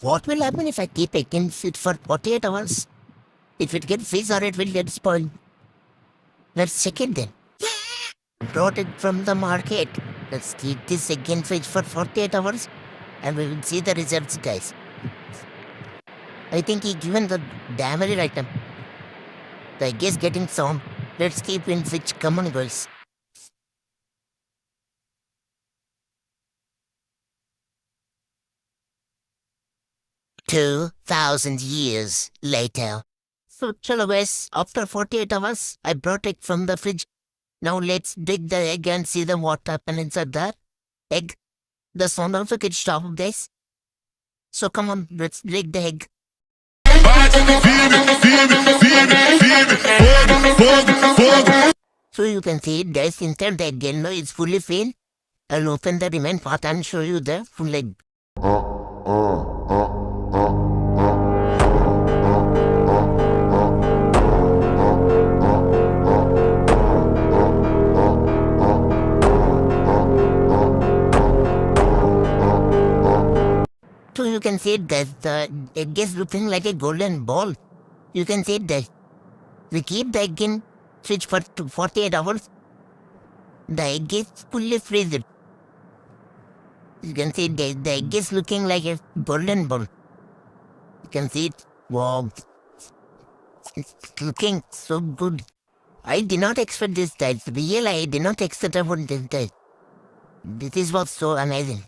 What will happen if I keep egg in fridge for 48 hours? If it gets freeze or it will get spoiled. Let's check it then. Brought it from the market. Let's keep this egg in fridge for 48 hours and we will see the results, guys. I think he given the damaged item. The egg is getting sound. Let's keep in fridge. Come on, guys. 2,000 years later. So, chalo guys, after 48 hours, I brought it from the fridge. Now let's dig the egg and see the what happened inside that egg. The sound also gets stopped, guys. So come on, let's dig the egg. So you can see it, guys, inside the egg yellow is fully filled. I'll open the remaining part and show you the full egg. So you can see it, guys, the egg is looking like a golden ball. You can see it, guys. We keep the egg in fridge for 48 hours. The egg is fully freezed. You can see it, guys. The egg is looking like a golden ball. You can see it. Wow. It's looking so good. I did not expect this, guys. Really, I did not expect about this, guys. This is what's so amazing.